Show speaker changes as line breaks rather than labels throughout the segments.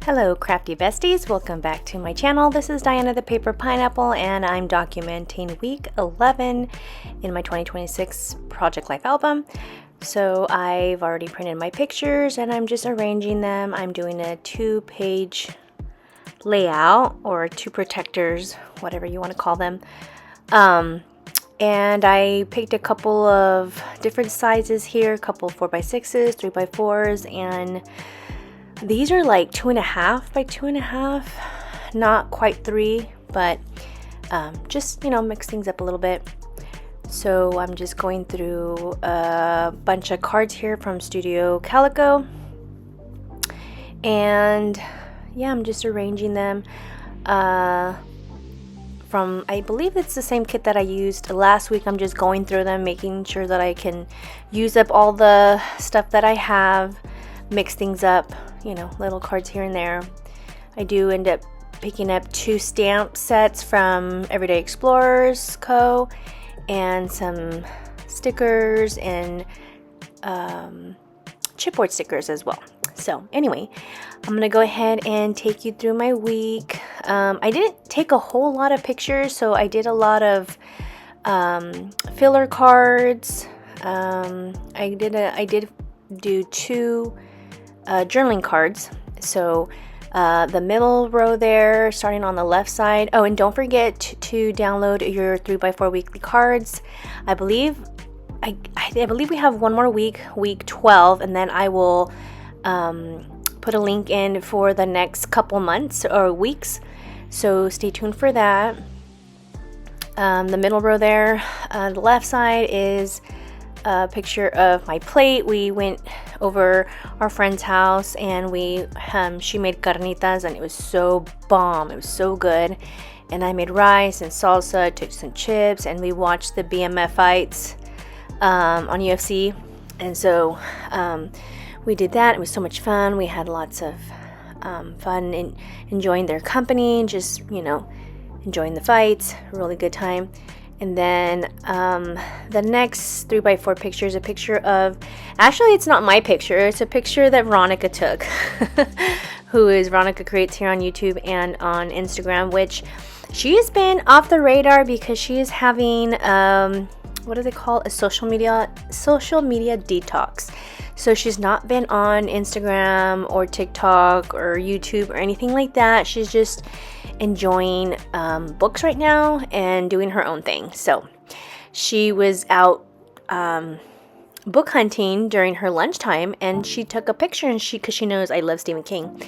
Hello crafty besties, welcome back to my channel. This is Diana the Paper Pineapple and I'm documenting week 11 in my 2026 Project Life album. So I've already printed my pictures and I'm just arranging them. I'm doing a 2-page layout or 2 protectors, whatever you want to call them. And I picked a couple of different sizes here, a couple 4x6s, 3x4s, and these are like 2.5 by 2.5, not quite 3, but just, mix things up a little bit. So I'm just going through a bunch of cards here from Studio Calico. And yeah, I'm just arranging them from, I believe it's the same kit that I used last week. I'm just going through them, making sure that I can use up all the stuff that I have, mix things up, little cards here and there. I do end up picking up 2 stamp sets from Everyday Explorers Co. and some stickers and chipboard stickers as well. So anyway, I'm gonna go ahead and take you through my week. I didn't take a whole lot of pictures, so I did a lot of filler cards. I did do 2 journaling cards. So the middle row there, starting on the left side. Oh, and don't forget to download your 3x4 weekly cards. I believe we have one more week 12, and then I will put a link in for the next couple months or weeks. So stay tuned for that. The middle row there, the left side is a picture of my plate. We went over our friend's house and she made carnitas and it was so bomb. It was so good. And I made rice and salsa, took some chips, and we watched the BMF fights on UFC. And so we did that. It was so much fun. We had lots of fun in enjoying their company, just enjoying the fights. Really good time. And then the next 3x4 picture is a picture of, actually it's not my picture, it's a picture that Veronica took, who is Veronica Creates here on YouTube and on Instagram, which she has been off the radar because she is having, what do they call it? A social media detox. So she's not been on Instagram or TikTok or YouTube or anything like that. She's just enjoying books right now and doing her own thing. So she was out book hunting during her lunchtime, and she took a picture, and because she knows I love Stephen King,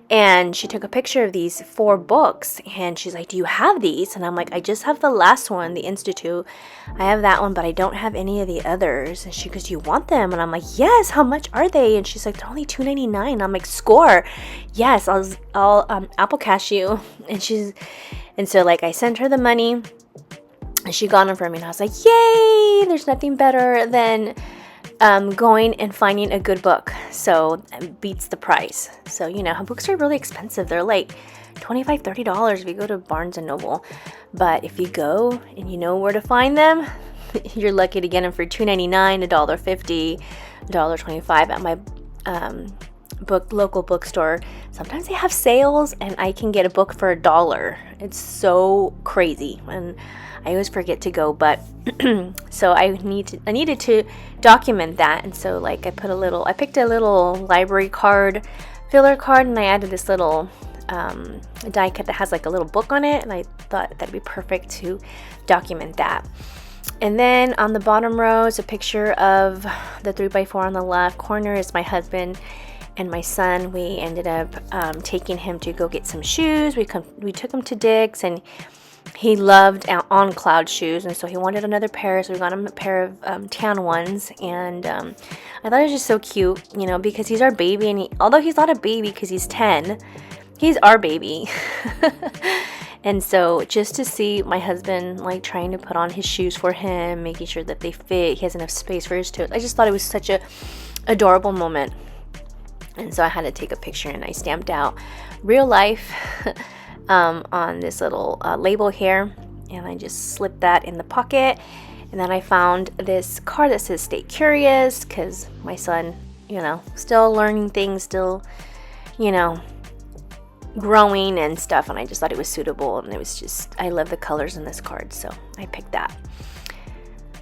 and she took a picture of these 4 books, and she's like, do you have these? And I'm like, I just have the last one, The Institute. I have that one, but I don't have any of the others. And she goes, do you want them? And I'm like, yes, how much are they? And she's like, they're only $2.99. I'm like, score. Yes, I'll Apple Cash you. And so like I sent her the money and she got them for me, and I was like, yay, there's nothing better than going and finding a good book. So it beats the price. So books are really expensive. They're like $25, $30 if you go to Barnes and Noble. But if you go and you know where to find them, you're lucky to get them for $2.99, $1.50, $1.25 at my local bookstore. Sometimes they have sales and I can get a book for $1. It's so crazy, and I always forget to go, but so I needed to document that. And so like I picked a little library card, filler card, and I added this little die cut that has like a little book on it, and I thought that'd be perfect to document that. And then on the bottom row is a picture of the 3x4. On the left corner is my husband and my son. We ended up taking him to go get some shoes. We took him to Dick's, and he loved On Cloud shoes, and so he wanted another pair, so we got him a pair of tan ones. And I thought it was just so cute, because he's our baby, and although he's not a baby because he's 10, he's our baby. And so just to see my husband like trying to put on his shoes for him, making sure that they fit, he has enough space for his toes, I just thought it was such a adorable moment. And so I had to take a picture, and I stamped out real life on this little label here, and I just slipped that in the pocket. And then I found this card that says stay curious, because my son, still learning things, still growing and stuff, and I just thought it was suitable, and it was just, I love the colors in this card, so I picked that.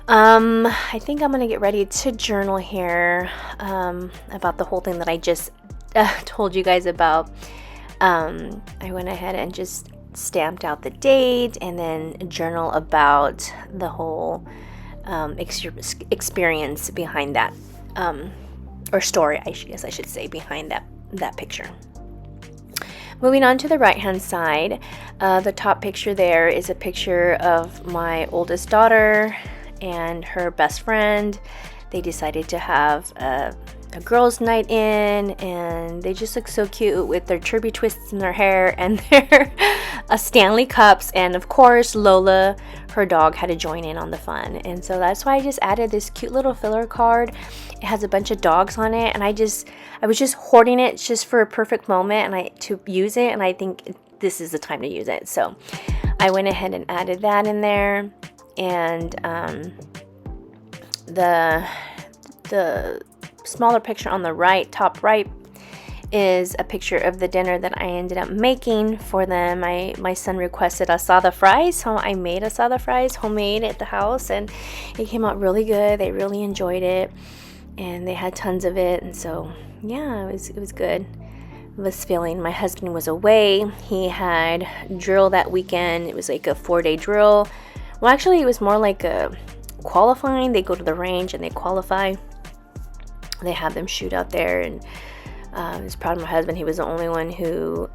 I think I'm gonna get ready to journal here about the whole thing that I just told you guys about. I went ahead and just stamped out the date and then journal about the whole experience behind that, or story, I guess I should say, behind that picture. Moving on to the right hand side, the top picture there is a picture of my oldest daughter and her best friend. They decided to have a girls' night in, and they just look so cute with their chirpy twists in their hair and their Stanley cups. And of course, Lola, her dog, had to join in on the fun, and so that's why I just added this cute little filler card. It has a bunch of dogs on it, and I was just hoarding it just for a perfect moment to use it, and I think this is the time to use it. So I went ahead and added that in there, and the smaller picture on the right, top right, is a picture of the dinner that I ended up making for them. My son requested asada fries, so I made asada fries homemade at the house, and it came out really good. They really enjoyed it, and they had tons of it, and so yeah, it was good. I was feeling, my husband was away. He had drill that weekend. It was like a 4-day drill. Well, actually, it was more like a qualifying. They go to the range and they qualify. They have them shoot out there, and I was proud of my husband. He was the only one who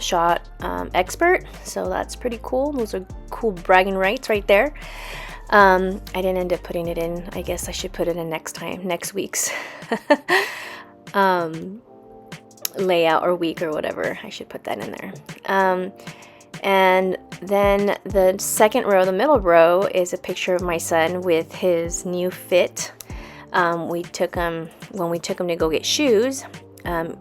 shot expert, so that's pretty cool. Those are cool bragging rights right there. I didn't end up putting it in. I guess I should put it in next week's layout or week or whatever. I should put that in there. And then the second row, the middle row, is a picture of my son with his new fit. When we took him to go get shoes,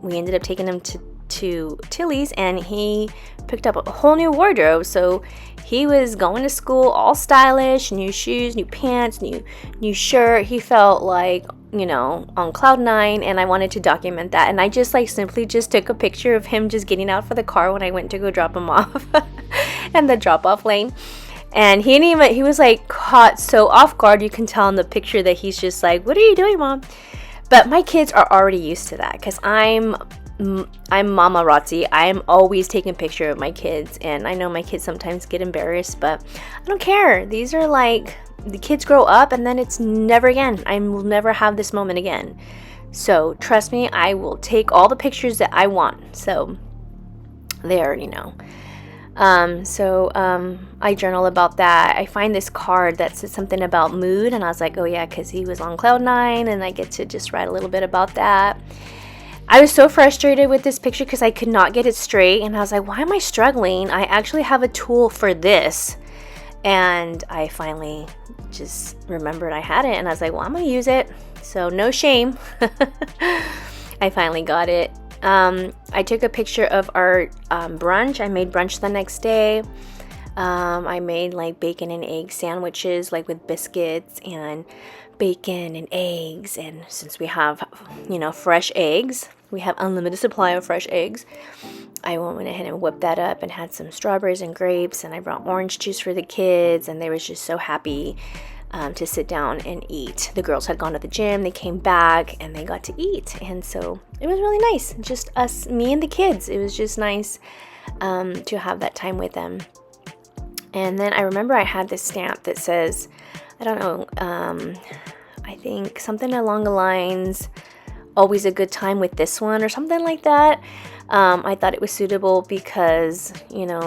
we ended up taking him to Tilly's, and he picked up a whole new wardrobe. So he was going to school all stylish, new shoes, new pants, new shirt. He felt like, on cloud nine, and I wanted to document that. And I just simply just took a picture of him just getting out for the car when I went to go drop him off in the drop-off lane. And he was caught so off guard. You can tell in the picture that he's just like, "What are you doing, Mom?" But my kids are already used to that, because I'm Mama Rotzi. I am always taking a picture of my kids, and I know my kids sometimes get embarrassed, but I don't care. These are the kids grow up, and then it's never again. I will never have this moment again. So trust me, I will take all the pictures that I want. So they already know. I journal about that. I find this card that says something about mood, and I was like, oh yeah, because he was on cloud nine, and I get to just write a little bit about that. I was so frustrated with this picture because I could not get it straight, and I was like, why am I struggling? I actually have a tool for this. And I finally just remembered I had it, and I was like, well, I'm gonna use it, so no shame. I finally got it. I took a picture of our brunch. I made brunch the next day. I made bacon and egg sandwiches, with biscuits and bacon and eggs. And since we have, fresh eggs, we have unlimited supply of fresh eggs, I went ahead and whipped that up and had some strawberries and grapes, and I brought orange juice for the kids, and they were just so happy to sit down and eat. The girls had gone to the gym, they came back, and they got to eat, and so it was really nice. Just us, me and the kids. It was just nice to have that time with them. And then I remember I had this stamp that says, I don't know, I think something along the lines, always a good time with this one, or something like that. I thought it was suitable because,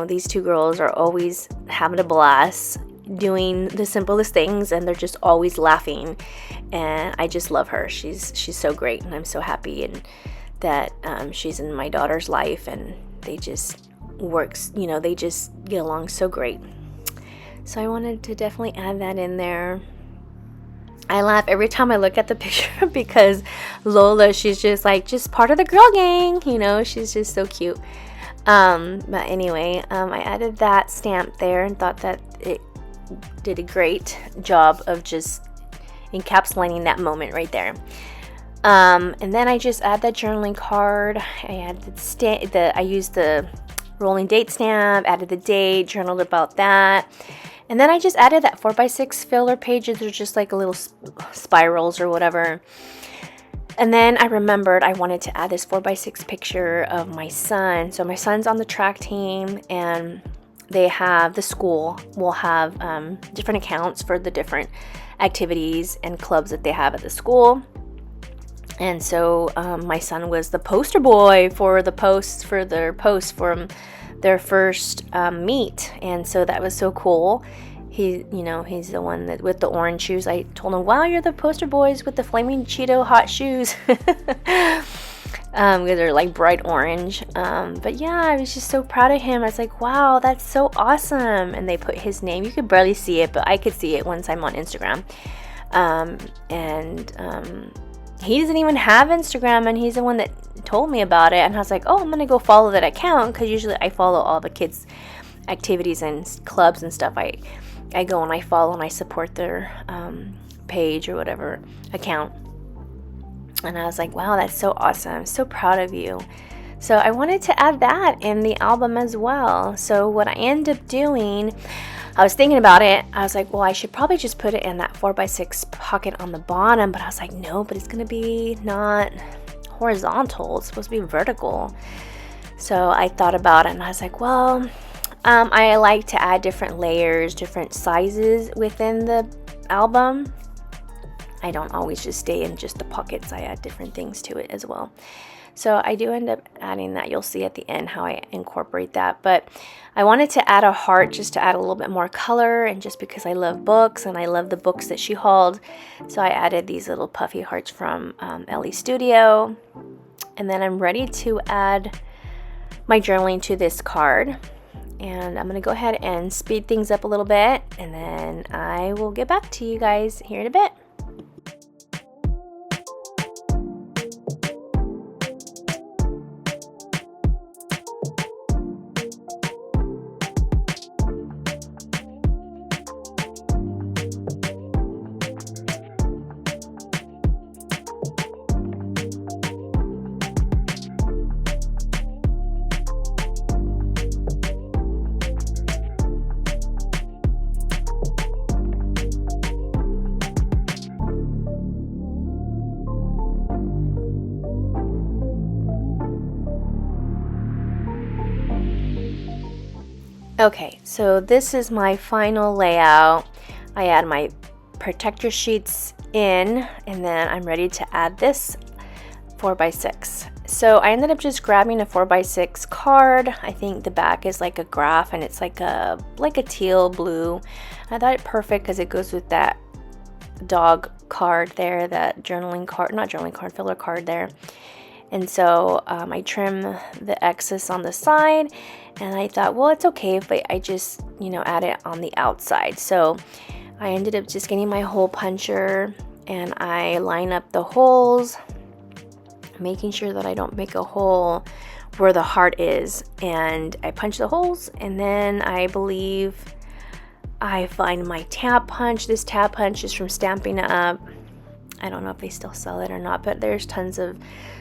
these two girls are always having a blast doing the simplest things, and they're just always laughing, and I just love her. She's so great, and I'm so happy and that she's in my daughter's life, and they just they just get along so great. So I wanted to definitely add that in there. I laugh every time I look at the picture because Lola, she's just just part of the girl gang, she's just so cute. But anyway, I added that stamp there and thought that it did a great job of just encapsulating that moment right there. And then I just add that journaling card. I add I used the rolling date stamp, added the date, journaled about that. And then I just added that 4x6 filler pages. They're just like little spirals or whatever. And then I remembered I wanted to add this 4x6 picture of my son. So my son's on the track team, and they have, the school will have different accounts for the different activities and clubs that they have at the school. And so my son was the poster boy for the posts for their post from their first meet, and so that was so cool. He's the one that with the orange shoes. I told him, wow, you're the poster boys with the flaming Cheeto hot shoes. Because they're like bright orange. But yeah, I was just so proud of him. I was like, wow, that's so awesome. And they put his name. You could barely see it, but I could see it once I'm on Instagram. He doesn't even have Instagram, and he's the one that told me about it. And I was like, oh, I'm gonna go follow that account, because usually I follow all the kids' activities and clubs and stuff. I go and I follow and I support their page or whatever account. And I was like, wow, that's so awesome. I'm so proud of you. So I wanted to add that in the album as well. So what I ended up doing, I was thinking about it. I was like, well, I should probably just put it in that 4x6 pocket on the bottom. But I was like, no, but it's going to be not horizontal. It's supposed to be vertical. So I thought about it, and I was like, well, I like to add different layers, different sizes within the album. I don't always just stay in just the pockets. I add different things to it as well. So I do end up adding that. You'll see at the end how I incorporate that. But I wanted to add a heart just to add a little bit more color, and just because I love books and I love the books that she hauled. So I added these little puffy hearts from Ellie Studio. And then I'm ready to add my journaling to this card. And I'm going to go ahead and speed things up a little bit, and then I will get back to you guys here in a bit. Okay, so this is my final layout. I add my protector sheets in, and then I'm ready to add this 4x6. So I ended up just grabbing a 4x6 card. I think the back is like a graph, and it's like a teal blue. I thought it perfect because it goes with that dog card there, that journaling card, not journaling card, filler card there. And so I trim the excess on the side, and I thought, well, it's okay if I just, add it on the outside. So I ended up just getting my hole puncher, and I line up the holes, making sure that I don't make a hole where the heart is. And I punch the holes, and then I believe I find my tab punch. This tab punch is from Stampin' Up. I don't know if they still sell it or not, but there's tons of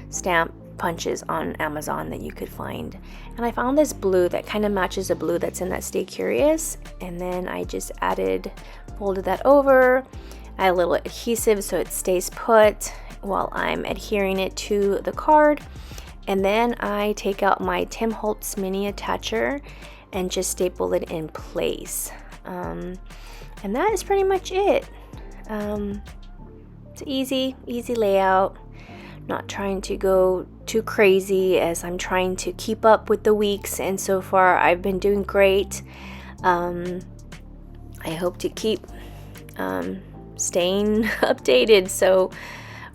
stamp punches on Amazon that you could find. And I found this blue that kind of matches the blue that's in that Stay Curious. And then I just folded that over. I add a little adhesive so it stays put while I'm adhering it to the card. And then I take out my Tim Holtz mini attacher and just staple it in place. And that is pretty much it. It's easy layout. Not trying to go too crazy, as I'm trying to keep up with the weeks, and so far I've been doing great. I hope to keep staying updated,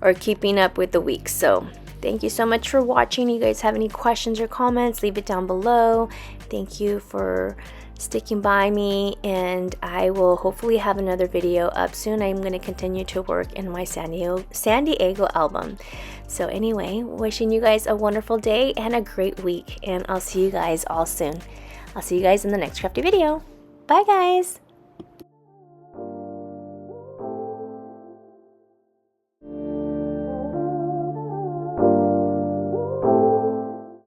or keeping up with the weeks. So thank you so much for watching. You guys have any questions or comments, leave it down below. Thank you for sticking by me, and I will hopefully have another video up soon. I'm going to continue to work in my San Diego album. So anyway, wishing you guys a wonderful day and a great week, and I'll see you guys all soon. I'll see you guys in the next crafty video. Bye guys!